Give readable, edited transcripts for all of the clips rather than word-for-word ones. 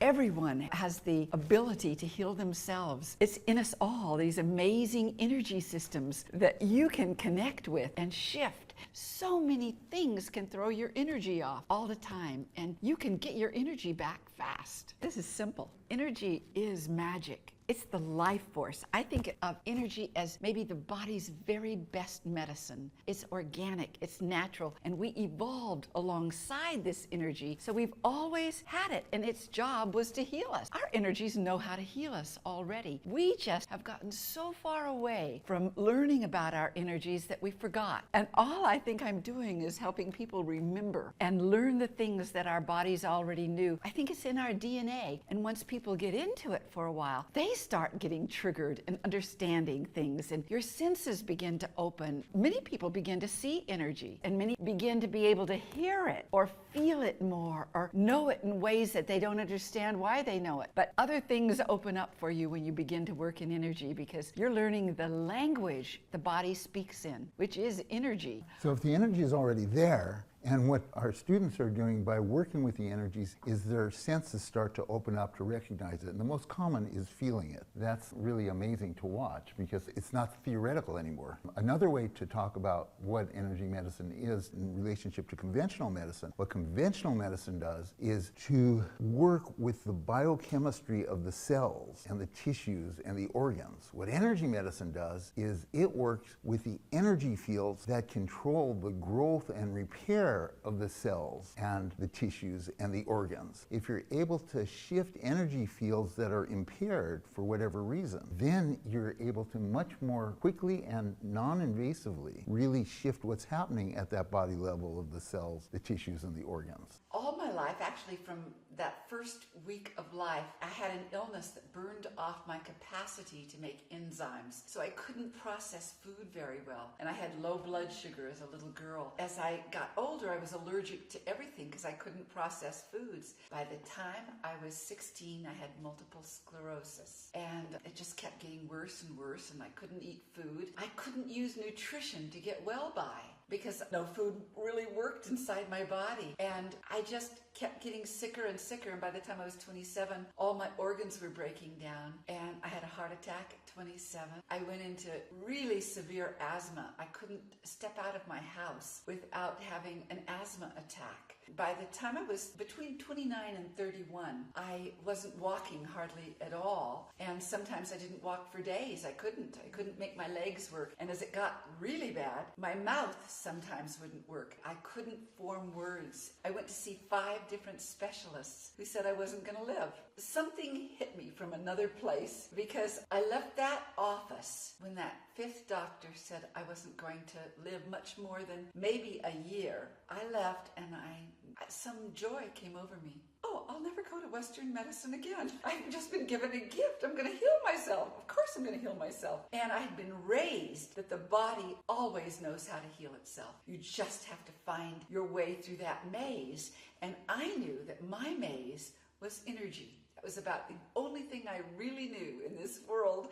Everyone has the ability to heal themselves. It's in us all, these amazing energy systems that you can connect with and shift. So many things can throw your energy off all the time, and you can get your energy back fast. This is simple. Energy is magic. It's the life force. I think of energy as maybe the body's very best medicine. It's organic, it's natural, and we evolved alongside this energy, so we've always had it, and its job was to heal us. Our energies know how to heal us already. We just have gotten so far away from learning about our energies that we forgot. And all I think I'm doing is helping people remember and learn the things that our bodies already knew. I think it's in our DNA, and once people get into it for a while, they start getting triggered and understanding things, and your senses begin to open. Many people begin to see energy, and many begin to be able to hear it or feel it more or know it in ways that they don't understand why they know it. But other things open up for you when you begin to work in energy, because you're learning the language the body speaks in, which is energy. So if the energy is already there, and what our students are doing by working with the energies is their senses start to open up to recognize it. And the most common is feeling it. That's really amazing to watch because it's not theoretical anymore. Another way to talk about what energy medicine is in relationship to conventional medicine, what conventional medicine does is to work with the biochemistry of the cells and the tissues and the organs. What energy medicine does is it works with the energy fields that control the growth and repair of the cells and the tissues and the organs. If you're able to shift energy fields that are impaired for whatever reason, then you're able to much more quickly and non-invasively really shift what's happening at that body level of the cells, the tissues, and the organs. All my life, actually from that first week of life, I had an illness that burned off my capacity to make enzymes. So I couldn't process food very well. And I had low blood sugar as a little girl. As I got older, I was allergic to everything because I couldn't process foods. By the time I was 16, I had multiple sclerosis. And it just kept getting worse and worse, and I couldn't eat food. I couldn't use nutrition to get well by, because no food really worked inside my body. And I just kept getting sicker and sicker. And by the time I was 27, all my organs were breaking down. And I had a heart attack at 27. I went into really severe asthma. I couldn't step out of my house without having an asthma attack. By the time I was between 29 and 31, I wasn't walking hardly at all. And sometimes I didn't walk for days. I couldn't make my legs work. And as it got really bad, my mouth sometimes wouldn't work. I couldn't form words. I went to see 5 different specialists who said I wasn't going to live. Something hit me from another place, because I left that office when that 5th doctor said I wasn't going to live much more than maybe a year. I left, and some joy came over me. Oh, I'll never go to Western medicine again. I've just been given a gift. I'm going to heal myself. Of course I'm going to heal myself. And I had been raised that the body always knows how to heal itself. You just have to find your way through that maze. And I knew that my maze was energy. That was about the only thing I really knew in this world.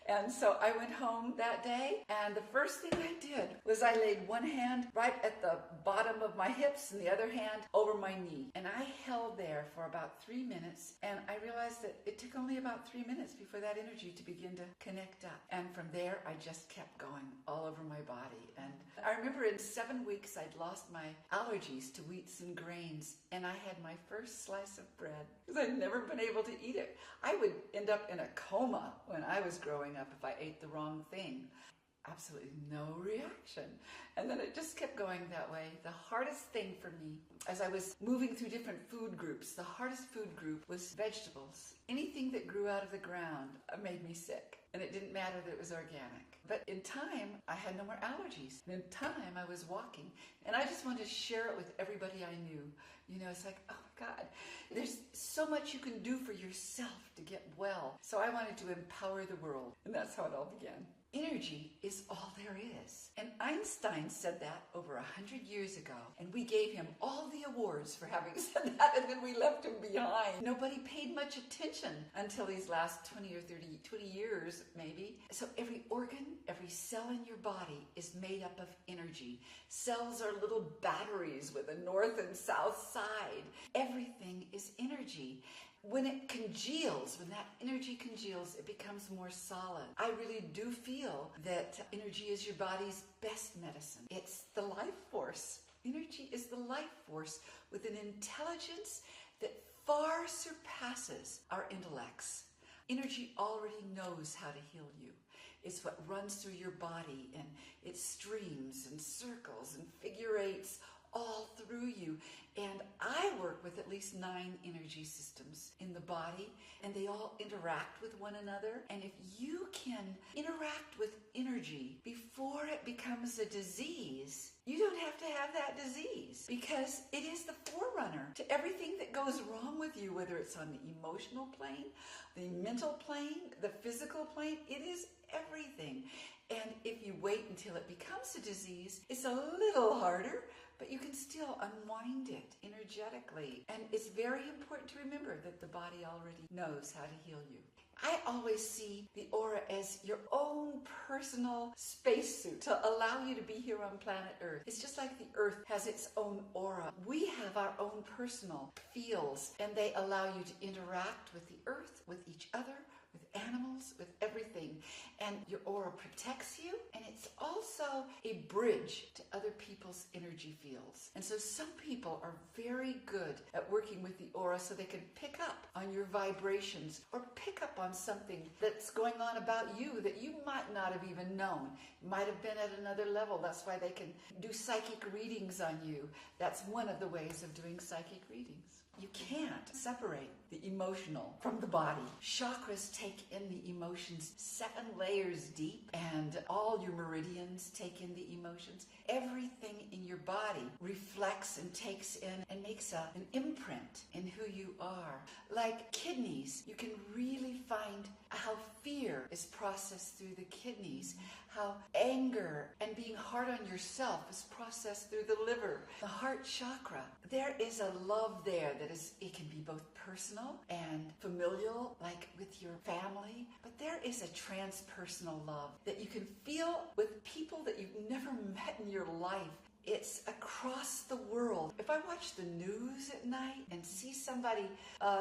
And so I went home that day, and the first thing I did was I laid one hand right at the bottom of my hips and the other hand over my knee. And I held there for about 3 minutes, and I realized that it took only about 3 minutes before that energy to begin to connect up. And from there, I just kept going all over my body. And I remember in 7 weeks, I'd lost my allergies to wheats and grains, and I had my first slice of bread because I'd never been able to eat it. I would end up in a coma when I was growing up if I ate the wrong thing. Absolutely no reaction. And then it just kept going that way. The hardest thing for me, as I was moving through different food groups, the hardest food group was vegetables. Anything that grew out of the ground made me sick. And it didn't matter that it was organic. But in time, I had no more allergies. And in time, I was walking. And I just wanted to share it with everybody I knew. You know, it's like, oh my God, there's so much you can do for yourself to get well. So I wanted to empower the world. And that's how it all began. Energy is all there is. And Einstein said that over 100 years ago. And we gave him all the awards for having said that, and then we left him behind. Nobody paid much attention until these last 20 or 20 years, maybe. So every organ, every cell in your body is made up of energy. Cells are little batteries with a north and south side. Everything is energy. when it congeals, when that energy congeals, it becomes more solid. I really do feel that energy is your body's best medicine. It's the life force. Energy is the life force with an intelligence that far surpasses our intellects. Energy already knows how to heal you. It's what runs through your body, and it streams and circles and figure eights all through you. And I work with at least 9 energy systems in the body, and they all interact with one another. And if you can interact with energy before it becomes a disease, you don't have to have that disease, because it is the forerunner to everything that goes wrong with you, whether it's on the emotional plane, the mental plane, the physical plane. It is everything. And if you wait until it becomes a disease, it's a little harder, but you can still unwind it energetically. And it's very important to remember that the body already knows how to heal you. I always see the aura as your own personal spacesuit to allow you to be here on planet Earth. It's just like the Earth has its own aura. We have our own personal fields, and they allow you to interact with the Earth, with each other, with animals, with everything. And your aura protects you, and it's also a bridge to other people's energy fields. And so some people are very good at working with the aura so they can pick up on your vibrations or pick up on something that's going on about you that you might not have even known. It might have been at another level. That's why they can do psychic readings on you. That's one of the ways of doing psychic readings. You can't separate the emotional from the body. Chakras take in the emotions 7 layers deep, and all your meridians take in the emotions. Everything in your body reflects and takes in and makes an imprint in who you are. Like kidneys, you can really find how fear is processed through the kidneys, how anger and being hard on yourself is processed through the liver. The heart chakra, there is a love there that is, it can be both personal and familial, like with your family, but there is a transpersonal love that you can feel with people that you've never met in your life. It's across the world. If I watch the news at night and see somebody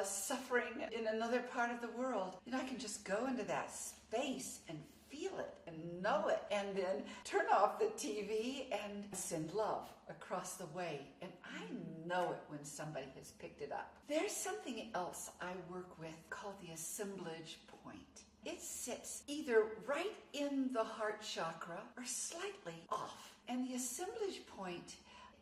suffering in another part of the world, I can just go into that space and feel it and know it, and then turn off the TV and send love across the way. And I know it when somebody has picked it up. There's something else I work with called the assemblage point. It sits either right in the heart chakra or slightly off. And the assemblage point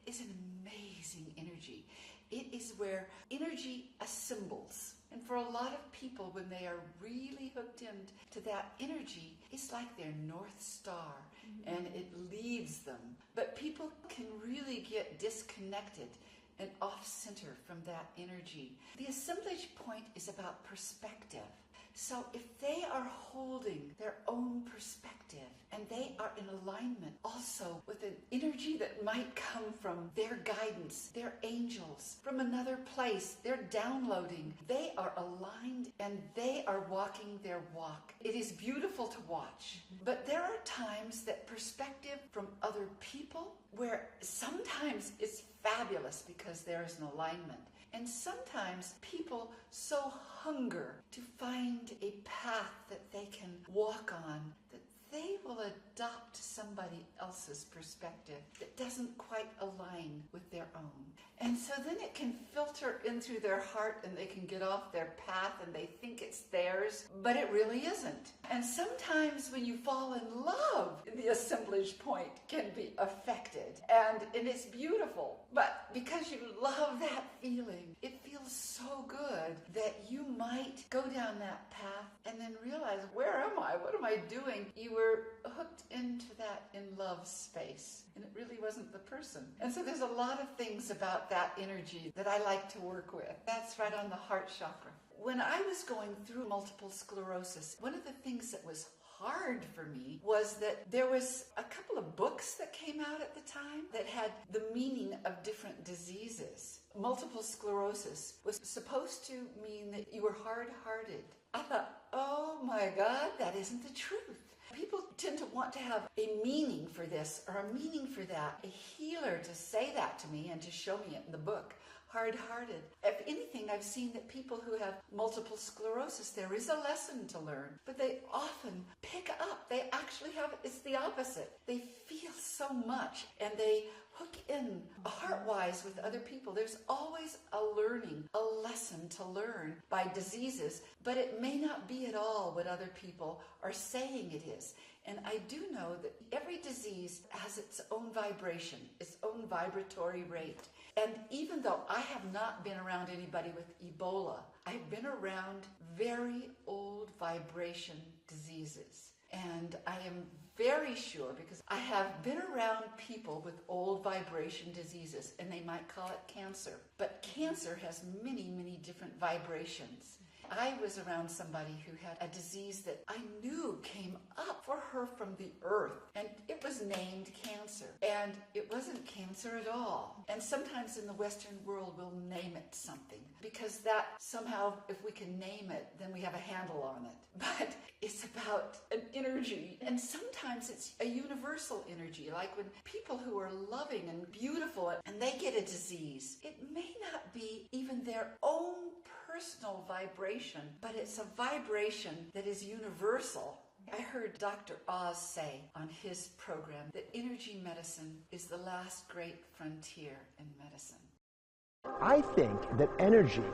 is an amazing energy. It is where energy assembles. And for a lot of people, when they are really hooked into that energy, it's like their North Star, and it leads them. But people can really get disconnected and off-center from that energy. The assemblage point is about perspective. So if they are holding their own perspective and they are in alignment also with an energy that might come from their guidance, their angels, from another place, they're downloading, they are aligned and they are walking their walk. It is beautiful to watch. But there are times that perspective from other people where sometimes it's fabulous because there is an alignment. And sometimes people so hunger to find a path that they can walk on that they will adopt somebody else's perspective that doesn't quite align with their own. And so then it can filter in through their heart and they can get off their path and they think it's theirs, but it really isn't. And sometimes when you fall in love, the assemblage point can be affected. And it's beautiful. But because you love that feeling, it feels so good that you might go down that path and then realize, where am I? What am I doing? You were hooked into that in love space, and it really wasn't the person. And so there's a lot of things about that energy that I like to work with. That's right on the heart chakra. When I was going through multiple sclerosis, one of the things that was hard for me was that there was a couple of books that came out at the time that had the meaning of different diseases. Multiple sclerosis was supposed to mean that you were hard-hearted. I thought, oh my God, that isn't the truth. People tend to want to have a meaning for this or a meaning for that. A healer to say that to me and to show me it in the book. hard-hearted. If anything, I've seen that people who have multiple sclerosis, there is a lesson to learn, but they often pick up. They actually have, it's the opposite. They feel so much and they hook in heart-wise with other people. There's always a learning, a lesson to learn by diseases, but it may not be at all what other people are saying it is. And I do know that every disease has its own vibration, its own vibratory rate. And even though I have not been around anybody with Ebola, I've been around very old vibration diseases. And I am very sure, because I have been around people with old vibration diseases, and they might call it cancer. But cancer has many, many different vibrations. I was around somebody who had a disease that I knew came up for her from the earth, and it was named cancer. And it wasn't cancer at all. And sometimes in the Western world, we'll name it something, because that somehow, if we can name it, then we have a handle on it. But it's about an energy, and sometimes it's a universal energy, like when people who are loving and beautiful and they get a disease, it may not be even their own personal vibration, but it's a vibration that is universal. I heard Dr. Oz say on his program that energy medicine is the last great frontier in medicine. I think that energy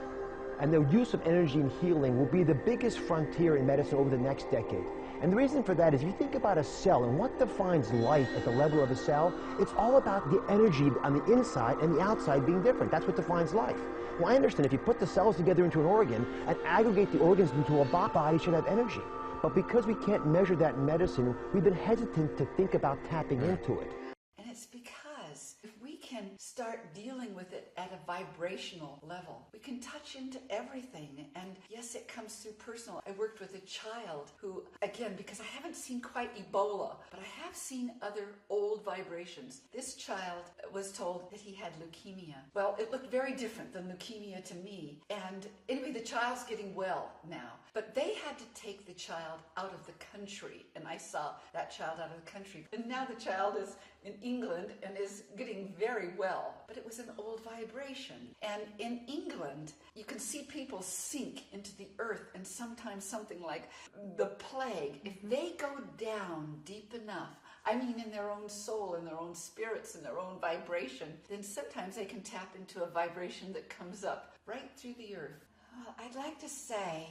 and the use of energy in healing will be the biggest frontier in medicine over the next decade. And the reason for that is if you think about a cell and what defines life at the level of a cell, it's all about the energy on the inside and the outside being different. That's what defines life. Well, I understand if you put the cells together into an organ and aggregate the organs into a body should have energy. But because we can't measure that in medicine, we've been hesitant to think about tapping into it. And it's because if we can start dealing with it at a vibrational level, we can touch into everything. And yes, it comes through personal. I worked with a child who, again, because I haven't seen quite Ebola, but I have seen other old vibrations. This child was told that he had leukemia. Well, it looked very different than leukemia to me. And anyway, the child's getting well now. But they had to take the child out of the country. And I saw that child out of the country. And now the child is in England and is getting very well. But it was an old vibration. And in England, you can see people sink into the earth, and sometimes something like the plague, if they go down deep enough, I mean in their own soul, in their own spirits, in their own vibration, then sometimes they can tap into a vibration that comes up right through the earth. Well, I'd like to say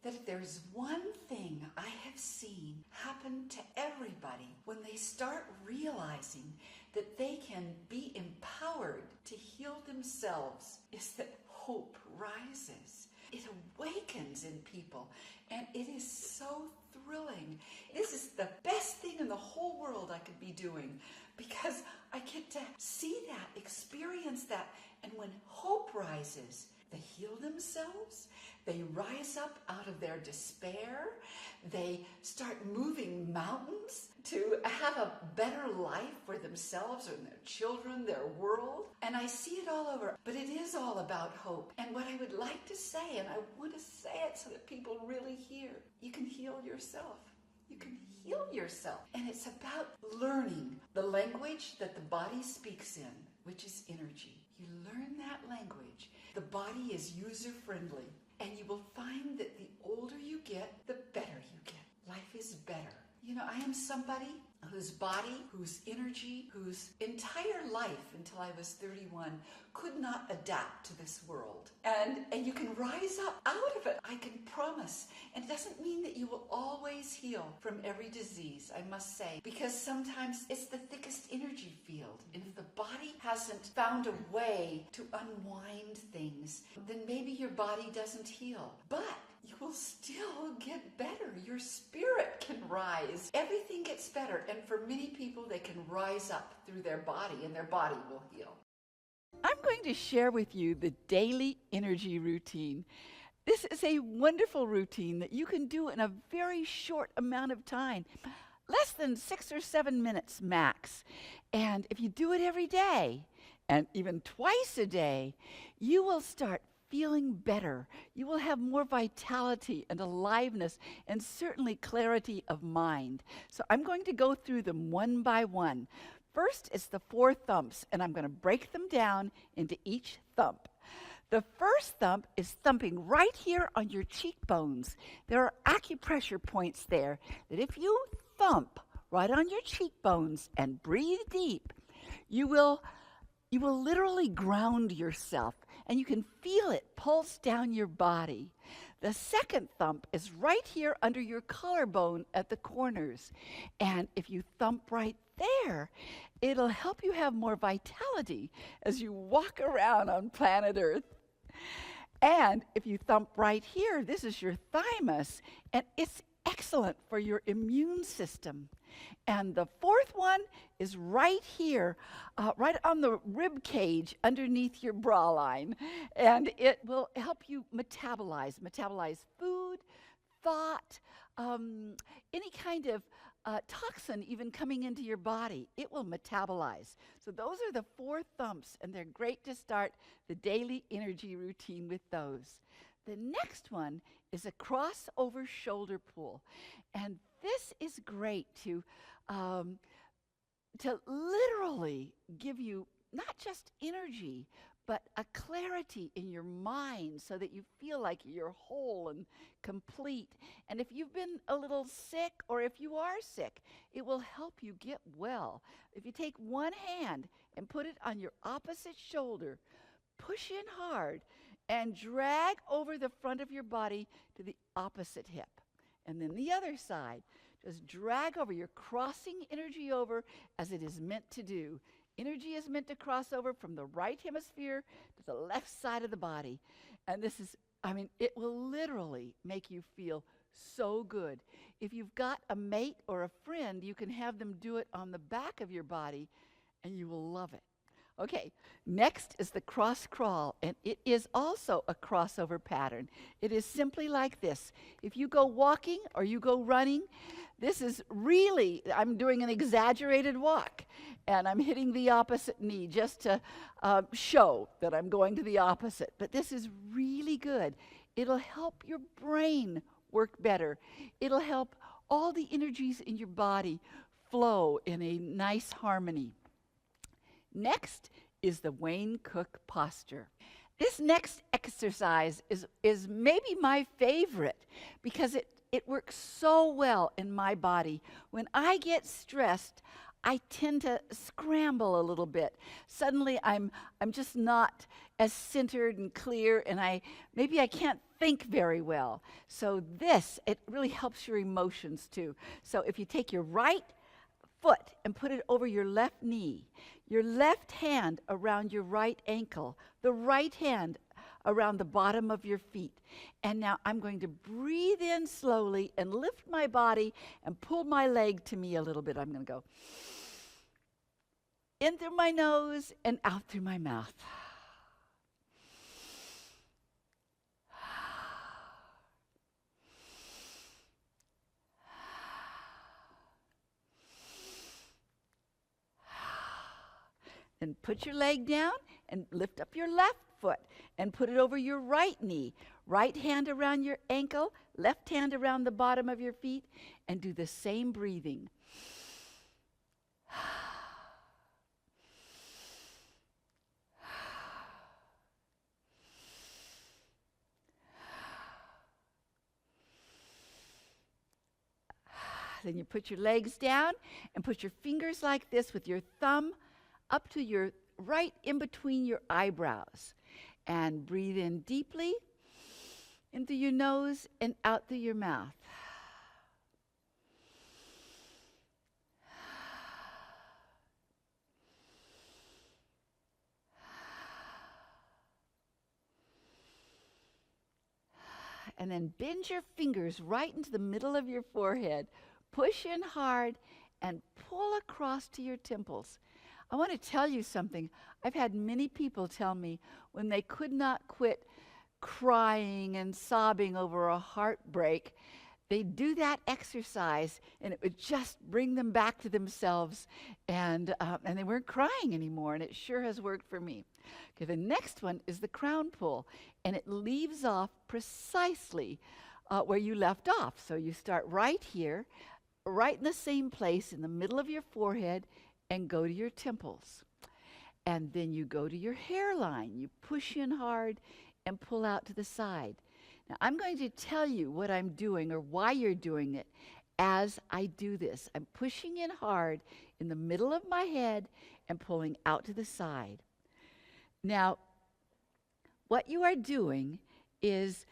that if there's one thing I have seen happen to everybody when they start realizing that they can be empowered to heal themselves, is that hope rises. It awakens in people, and it is so thrilling. This is the best thing in the whole world I could be doing, because I get to see that, experience that, and when hope rises, they heal themselves, they rise up out of their despair, they start moving mountains to have a better life for themselves and their children, their world. And I see it all over, but it is all about hope. And what I would like to say, and I want to say it so that people really hear, you can heal yourself. You can heal yourself. And it's about learning the language that the body speaks in, which is energy. You learn that language. The body is user-friendly, and you will find that the older you get, the better you get. Life is better. You know, I am somebody whose body, whose energy, whose entire life until I was 31 could not adapt to this world. And you can rise up out of it, I can promise. And it doesn't mean that you will always heal from every disease, I must say, because sometimes it's the thickest energy field. And if the body hasn't found a way to unwind things, then maybe your body doesn't heal. But you will still get better. Your spirit can rise. Everything gets better. And for many people, they can rise up through their body, and their body will heal. I'm going to share with you the daily energy routine. This is a wonderful routine that you can do in a very short amount of time, less than 6 or 7 minutes max. And if you do it every day, and even twice a day, you will start feeling better. You will have more vitality and aliveness, and certainly clarity of mind. So I'm going to go through them one by one. First is the 4 thumps, and I'm going to break them down into each thump. The first thump is thumping right here on your cheekbones. There are acupressure points there that if you thump right on your cheekbones and breathe deep, you will literally ground yourself, and you can feel it pulse down your body. The second thump is right here under your collarbone at the corners. And if you thump right there, it'll help you have more vitality as you walk around on planet Earth. And if you thump right here, this is your thymus, and it's excellent for your immune system. And the fourth one is right here, right on the rib cage underneath your bra line. And it will help you metabolize food, thought, any kind of toxin even coming into your body. It will metabolize. So those are the 4 thumps, and they're great to start the daily energy routine with those. The next one is a crossover shoulder pull. And this is great to literally give you not just energy, but a clarity in your mind so that you feel like you're whole and complete. And if you've been a little sick, or if you are sick, it will help you get well. If you take one hand and put it on your opposite shoulder, push in hard, and drag over the front of your body to the opposite hip. And then the other side, just drag over. You're crossing energy over as it is meant to do. Energy is meant to cross over from the right hemisphere to the left side of the body. And this is, it will literally make you feel so good. If you've got a mate or a friend, you can have them do it on the back of your body, and you will love it. Okay, next is the cross crawl, and it is also a crossover pattern. It is simply like this. If you go walking or you go running, this is really, I'm doing an exaggerated walk, and I'm hitting the opposite knee just to show that I'm going to the opposite. But this is really good. It'll help your brain work better. It'll help all the energies in your body flow in a nice harmony. Next is the Wayne Cook posture. This next exercise is maybe my favorite because it works so well in my body. When I get stressed, I tend to scramble a little bit. Suddenly I'm just not as centered and clear, and maybe I can't think very well. So it really helps your emotions too. So if you take your right foot and put it over your left knee, your left hand around your right ankle, the right hand around the bottom of your feet. And now I'm going to breathe in slowly and lift my body and pull my leg to me a little bit. I'm going to go in through my nose and out through my mouth. Then put your leg down and lift up your left foot and put it over your right knee. Right hand around your ankle, left hand around the bottom of your feet, and do the same breathing. Then you put your legs down and put your fingers like this with your thumb up to your right in between your eyebrows, and breathe in deeply in through your nose and out through your mouth. And then bend your fingers right into the middle of your forehead. Push in hard and pull across to your temples. I want to tell you something. I've had many people tell me when they could not quit crying and sobbing over a heartbreak, they do that exercise and it would just bring them back to themselves, and they weren't crying anymore, and it sure has worked for me. Okay, the next one is the crown pull, and it leaves off precisely where you left off. So you start right here, right in the same place in the middle of your forehead, and go to your temples. And then you go to your hairline. You push in hard and pull out to the side. Now, I'm going to tell you what I'm doing or why you're doing it as I do this. I'm pushing in hard in the middle of my head and pulling out to the side. Now, what you are doing is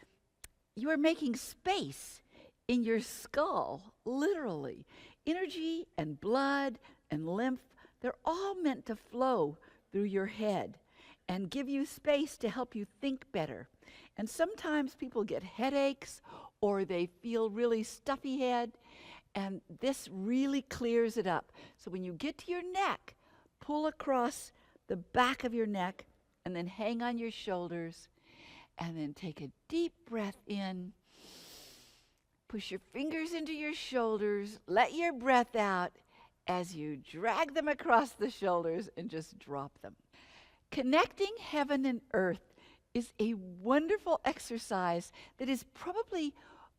you are making space in your skull, literally. Energy and blood and lymph, they're all meant to flow through your head and give you space to help you think better. And sometimes people get headaches or they feel really stuffy head, and this really clears it up. So when you get to your neck, pull across the back of your neck and then hang on your shoulders, and then take a deep breath in. Push your fingers into your shoulders, let your breath out as you drag them across the shoulders and just drop them. Connecting heaven and earth is a wonderful exercise that is probably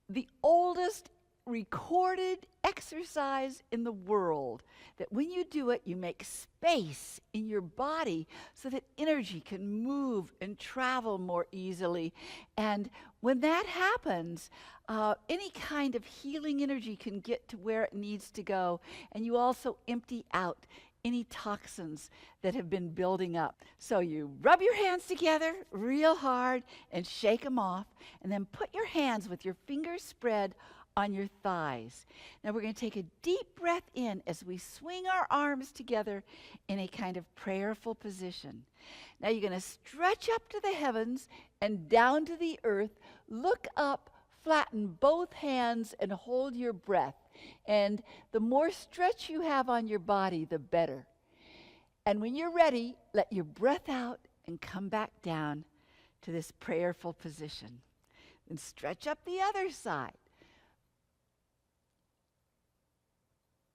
the oldest recorded exercise in the world. That when you do it, you make space in your body so that energy can move and travel more easily. And when that happens, any kind of healing energy can get to where it needs to go. And you also empty out any toxins that have been building up. So you rub your hands together real hard and shake them off, and then put your hands with your fingers spread on your thighs. Now we're going to take a deep breath in as we swing our arms together in a kind of prayerful position. Now you're going to stretch up to the heavens and down to the earth. Look up, flatten both hands, and hold your breath. And the more stretch you have on your body, the better. And when you're ready, let your breath out and come back down to this prayerful position. And stretch up the other side.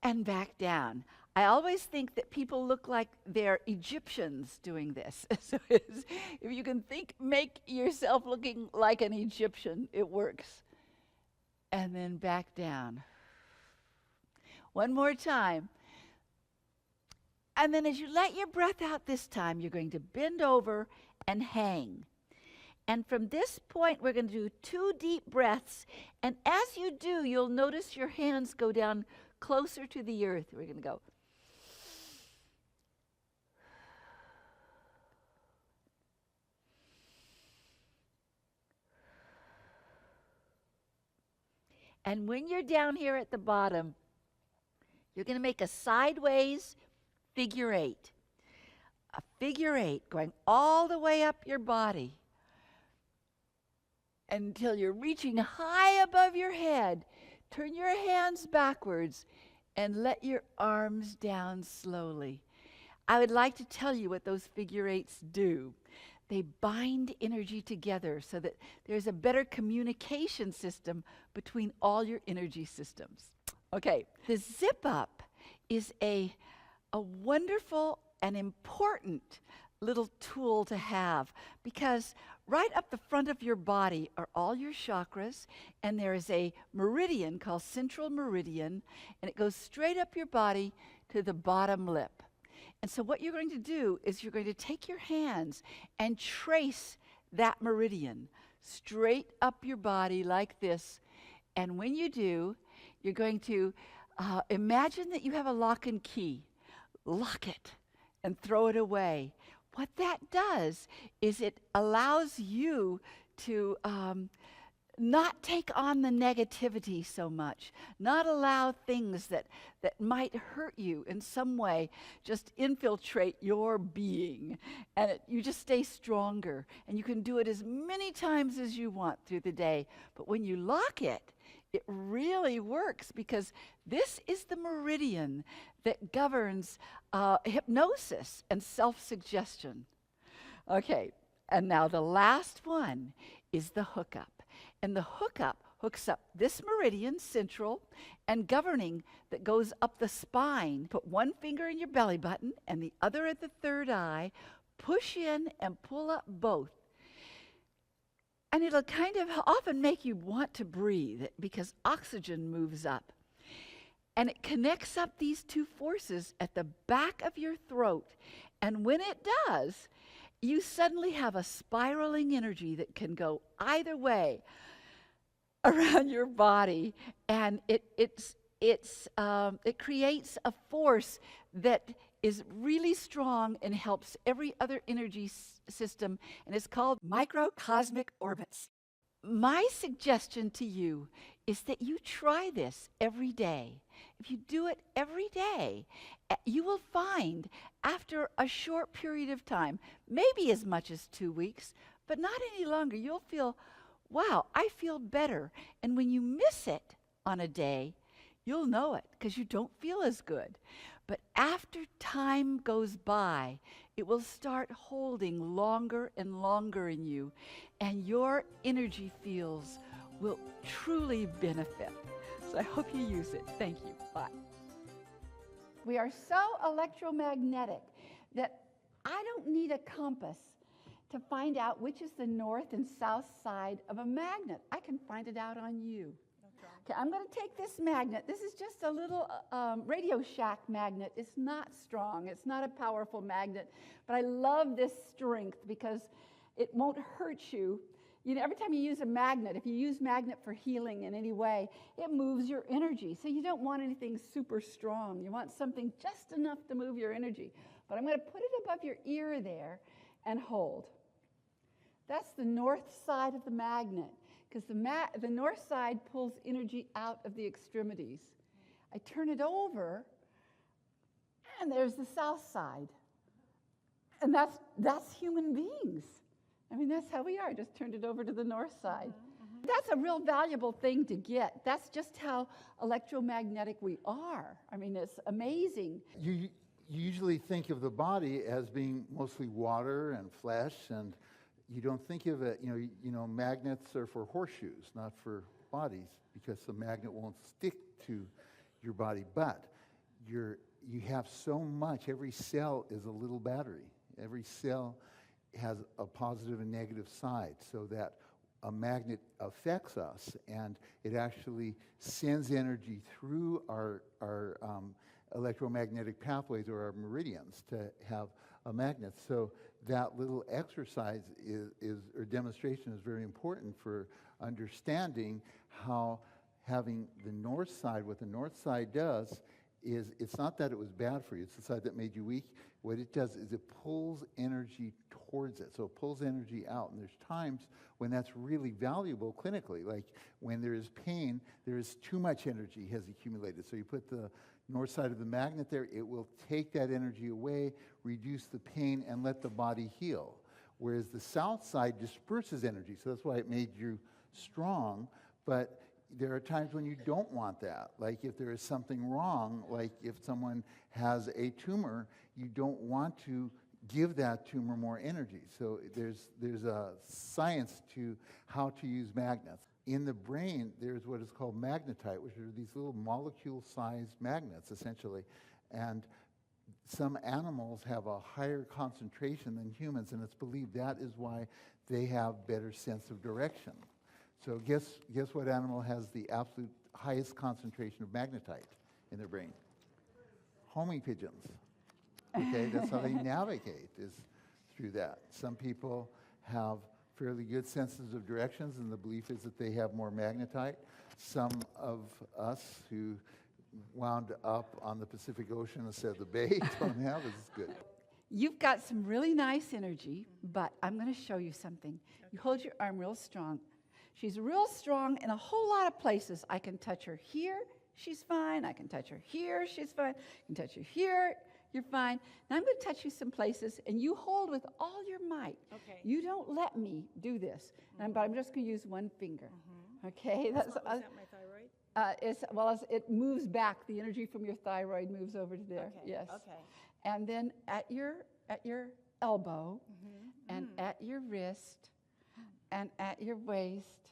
And back down. I always think that people look like they're Egyptians doing this. So if you can make yourself looking like an Egyptian, it works. And then back down. One more time. And then as you let your breath out this time, you're going to bend over and hang. And from this point, we're going to do 2 deep breaths. And as you do, you'll notice your hands go down closer to the earth. We're going to go. And when you're down here at the bottom, you're going to make a sideways figure 8. A figure 8 going all the way up your body until you're reaching high above your head. Turn your hands backwards and let your arms down slowly. I would like to tell you what those figure 8s do. They bind energy together so that there's a better communication system between all your energy systems. Okay, the zip up is a wonderful and important little tool to have, because right up the front of your body are all your chakras, and there is a meridian called central meridian, and it goes straight up your body to the bottom lip. And so what you're going to do is you're going to take your hands and trace that meridian straight up your body like this. And when you do, you're going to imagine that you have a lock and key. Lock it and throw it away. What that does is it allows you to not take on the negativity so much, not allow things that might hurt you in some way just infiltrate your being, and you just stay stronger. And you can do it as many times as you want through the day. But when you lock it, it really works, because this is the meridian that governs hypnosis and self-suggestion. Okay, and now the last one is the hookup. And the hookup hooks up this meridian, central, and governing that goes up the spine. Put one finger in your belly button and the other at the third eye. Push in and pull up both. And it'll kind of often make you want to breathe because oxygen moves up. And it connects up these two forces at the back of your throat. And when it does, you suddenly have a spiraling energy that can go either way around your body. And it creates a force that is really strong and helps every other energy system. And it's called microcosmic orbits. My suggestion to you is that you try this every day. If you do it every day, you will find after a short period of time, maybe as much as 2 weeks, but not any longer, you'll feel, wow, I feel better. And when you miss it on a day, you'll know it because you don't feel as good. But after time goes by, it will start holding longer and longer in you, and your energy fields will truly benefit. So I hope you use it. Thank you. Bye. We are so electromagnetic that I don't need a compass to find out which is the north and south side of a magnet. I can find it out on you. Okay, I'm going to take this magnet. This is just a little Radio Shack magnet. It's not strong. It's not a powerful magnet. But I love this strength because it won't hurt you. You know, every time you use a magnet, if you use magnet for healing in any way, it moves your energy. So you don't want anything super strong. You want something just enough to move your energy. But I'm going to put it above your ear there and hold. That's the north side of the magnet, because the north side pulls energy out of the extremities. I turn it over, and there's the south side. And that's human beings. I mean, that's how we are. I just turned it over to the north side. That's a real valuable thing to get. That's just how electromagnetic we are. I mean, it's amazing. You usually think of the body as being mostly water and flesh, and you don't think of it, you know, magnets are for horseshoes, not for bodies, because the magnet won't stick to your body. But you have so much. Every cell is a little battery. Every cell has a positive and negative side, so that a magnet affects us, and it actually sends energy through our electromagnetic pathways or our meridians to have a magnet. So that little exercise or demonstration is very important for understanding how having the north side, what the north side does is, it's not that it was bad for you, it's the side that made you weak. What it does is it pulls energy towards it. So it pulls energy out. And there's times when that's really valuable clinically. Like when there is pain, there is too much energy has accumulated. So you put the north side of the magnet there, it will take that energy away, reduce the pain, and let the body heal. Whereas the south side disperses energy. So that's why it made you strong. But there are times when you don't want that. Like if there is something wrong, like if someone has a tumor, you don't want to give that tumor more energy. So there's a science to how to use magnets. In the brain, there's what is called magnetite, which are these little molecule-sized magnets, essentially. And some animals have a higher concentration than humans, and it's believed that is why they have better sense of direction. So guess what animal has the absolute highest concentration of magnetite in their brain? Homing pigeons. Okay, that's how they navigate, is through that. Some people have fairly good senses of directions, and the belief is that they have more magnetite. Some of us who wound up on the Pacific Ocean instead of the bay don't have as good. You've got some really nice energy, but I'm going to show you something. You hold your arm real strong. She's real strong in a whole lot of places. I can touch her here, she's fine. I can touch her here, she's fine. I can touch her here, you're fine. Now I'm going to touch you some places, and you hold with all your might. Okay. You don't let me do this, but I'm just going to use one finger. Okay? Is that my thyroid? It moves back. The energy from your thyroid moves over to there. Okay. Yes. Okay. And then at your elbow, and at your wrist, and at your waist,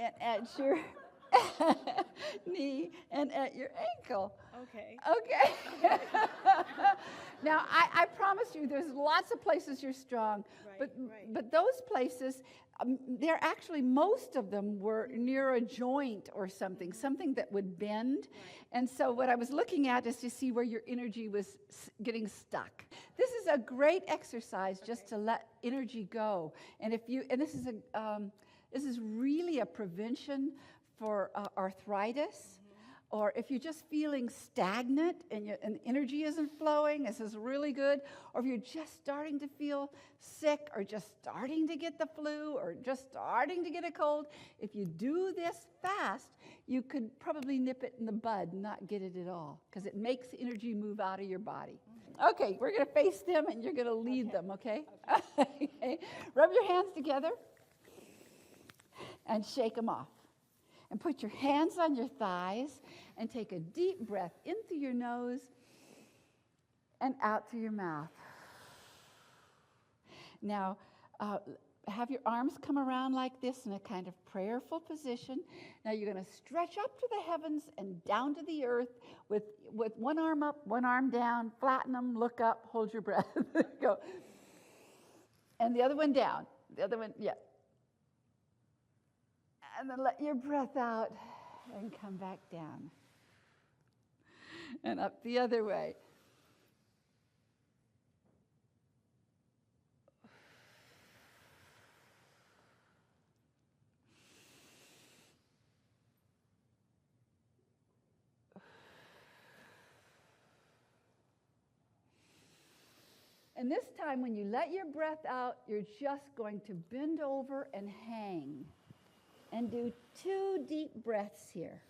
and at your knee, and at your ankle. Okay. Okay. Now, I promise you, there's lots of places you're strong, Right, but those places they're actually, most of them were near a joint or something that would bend. And so what I was looking at is to see where your energy was getting stuck. This is a great exercise just to let energy go. And this is really a prevention for arthritis. Or if you're just feeling stagnant and energy isn't flowing, this is really good. Or if you're just starting to feel sick or just starting to get the flu or just starting to get a cold, if you do this fast, you could probably nip it in the bud and not get it at all, because it makes energy move out of your body. Okay, we're going to face them and you're going to lead them, okay? Okay. Rub your hands together and shake them off. And put your hands on your thighs and take a deep breath in through your nose and out through your mouth. Now, have your arms come around like this in a kind of prayerful position. Now you're going to stretch up to the heavens and down to the earth with one arm up, one arm down, flatten them, look up, hold your breath. Go. And the other one down. The other one, yeah. And then let your breath out and come back down. And up the other way. And this time when you let your breath out, you're just going to bend over and hang. And do 2 deep breaths here.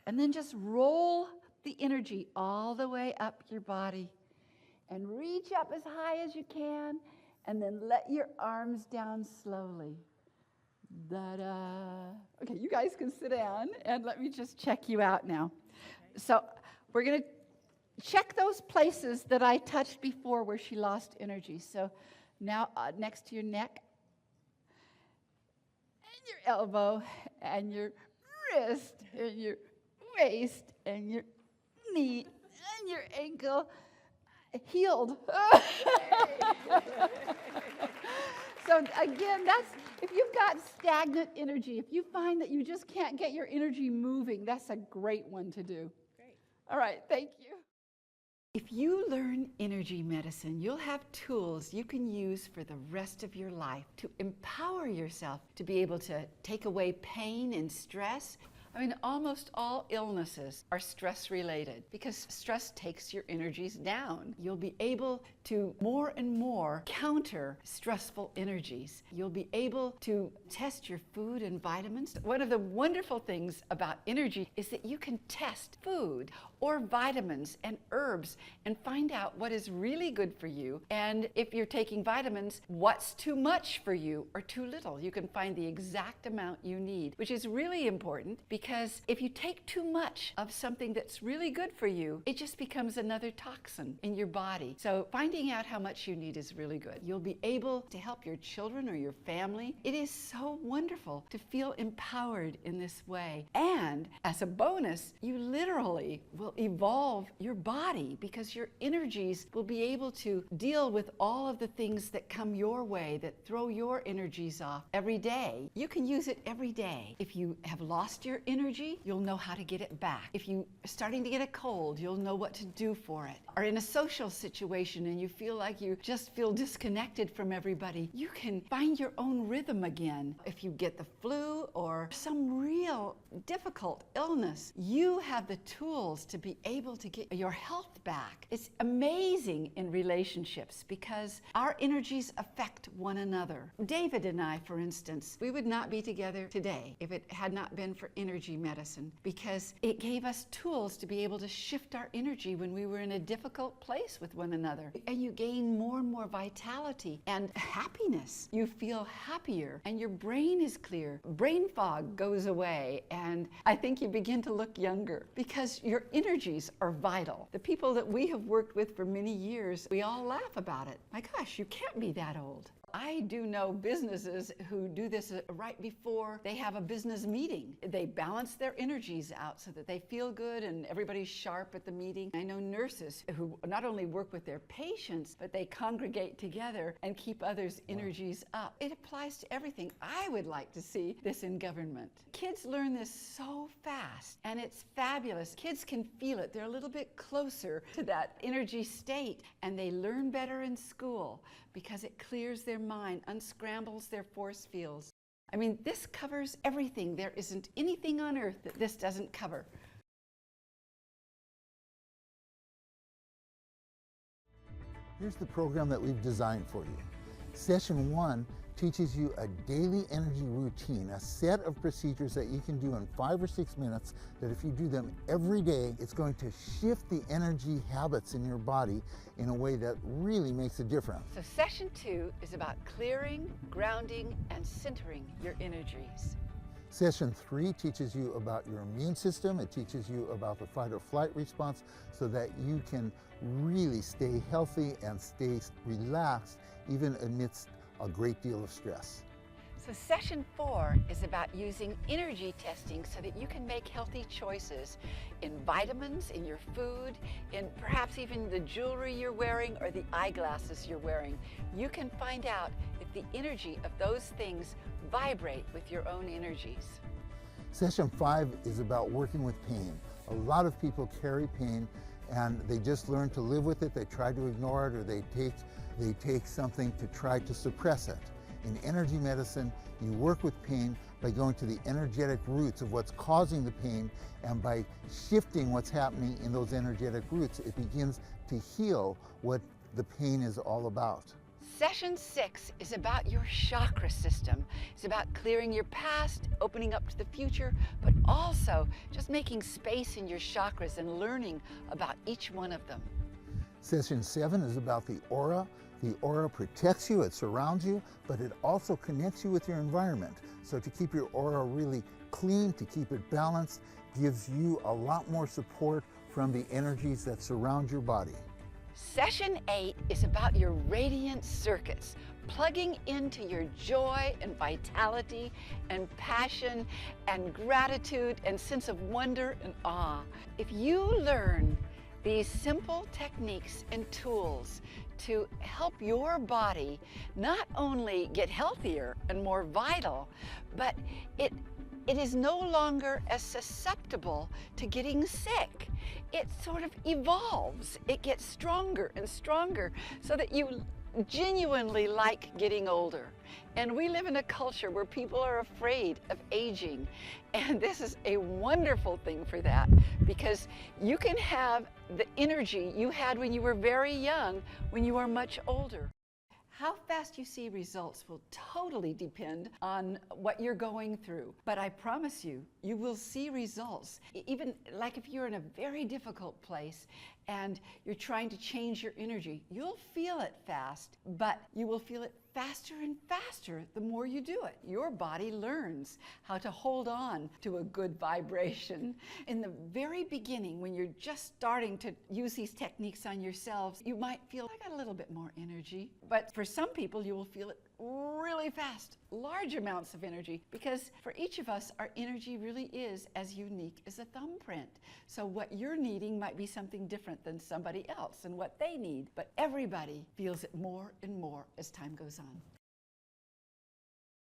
And then just roll the energy all the way up your body. And reach up as high as you can. And then let your arms down slowly. Da-da. Okay, you guys can sit down. And let me just check you out now. Okay. So we're going to check those places that I touched before where she lost energy. So now next to your neck, and your elbow, and your wrist, and your waist, and your knee, and your ankle, healed. So again, if you've got stagnant energy, if you find that you just can't get your energy moving, that's a great one to do. Great. All right, thank you. If you learn energy medicine, you'll have tools you can use for the rest of your life to empower yourself to be able to take away pain and stress. I mean, almost all illnesses are stress-related because stress takes your energies down. You'll be able to more and more counter stressful energies. You'll be able to test your food and vitamins. One of the wonderful things about energy is that you can test food or vitamins and herbs and find out what is really good for you. And if you're taking vitamins, what's too much for you or too little. You can find the exact amount you need, which is really important because if you take too much of something that's really good for you, it just becomes another toxin in your body. So finding out how much you need is really good. You'll be able to help your children or your family. It is so wonderful to feel empowered in this way. And as a bonus, you literally will evolve your body because your energies will be able to deal with all of the things that come your way that throw your energies off every day. You can use it every day. If you have lost your energy, you'll know how to get it back. If you are starting to get a cold, you'll know what to do for it. Or in a social situation and you feel like you just feel disconnected from everybody, you can find your own rhythm again. If you get the flu or some real difficult illness, you have the tools to be able to get your health back. It's amazing in relationships because our energies affect one another. David and I, for instance, we would not be together today if it had not been for energy medicine because it gave us tools to be able to shift our energy when we were in a difficult place with one another. And you gain more and more vitality and happiness. You feel happier and your brain is clear. Brain fog goes away and I think you begin to look younger because your energies are vital. The people that we have worked with for many years, we all laugh about it. My gosh, you can't be that old. I do know businesses who do this right before they have a business meeting. They balance their energies out so that they feel good and everybody's sharp at the meeting. I know nurses who not only work with their patients, but they congregate together and keep others' energies up. It applies to everything. I would like to see this in government. Kids learn this so fast, and it's fabulous. Kids can feel it. They're a little bit closer to that energy state, and they learn better in school because it clears their mind, unscrambles their force fields. I mean, this covers everything. There isn't anything on earth that this doesn't cover. Here's the program that we've designed for you. Session 1 teaches you a daily energy routine, a set of procedures that you can do in 5 or 6 minutes, that if you do them every day, it's going to shift the energy habits in your body in a way that really makes a difference. So session 2 is about clearing, grounding, and centering your energies. Session 3 teaches you about your immune system. It teaches you about the fight or flight response so that you can really stay healthy and stay relaxed even amidst a great deal of stress. So session 4 is about using energy testing so that you can make healthy choices in vitamins, in your food, in perhaps even the jewelry you're wearing or the eyeglasses you're wearing. You can find out if the energy of those things vibrate with your own energies. Session 5 is about working with pain. A lot of people carry pain and they just learn to live with it. They try to ignore it, or they take something to try to suppress it. In energy medicine, you work with pain by going to the energetic roots of what's causing the pain, and by shifting what's happening in those energetic roots, it begins to heal what the pain is all about. Session 6 is about your chakra system. It's about clearing your past, opening up to the future, but also just making space in your chakras and learning about each one of them. Session 7 is about the aura. The aura protects you, it surrounds you, but it also connects you with your environment. So to keep your aura really clean, to keep it balanced, gives you a lot more support from the energies that surround your body. Session 8 is about your radiant circuits, plugging into your joy and vitality and passion and gratitude and sense of wonder and awe. If you learn these simple techniques and tools to help your body not only get healthier and more vital, but it is no longer as susceptible to getting sick. It sort of evolves. It gets stronger and stronger so that you genuinely like getting older. And we live in a culture where people are afraid of aging. And this is a wonderful thing for that, because you can have the energy you had when you were very young, when you are much older. How fast you see results will totally depend on what you're going through. But I promise you, you will see results. Even like if you're in a very difficult place and you're trying to change your energy, you'll feel it fast, but you will feel it faster and faster the more you do it. Your body learns how to hold on to a good vibration. In the very beginning, when you're just starting to use these techniques on yourselves, you might feel, I got a little bit more energy. But for some people, you will feel it really fast, large amounts of energy, because for each of us, our energy really is as unique as a thumbprint. So what you're needing might be something different than somebody else and what they need, but everybody feels it more and more as time goes on.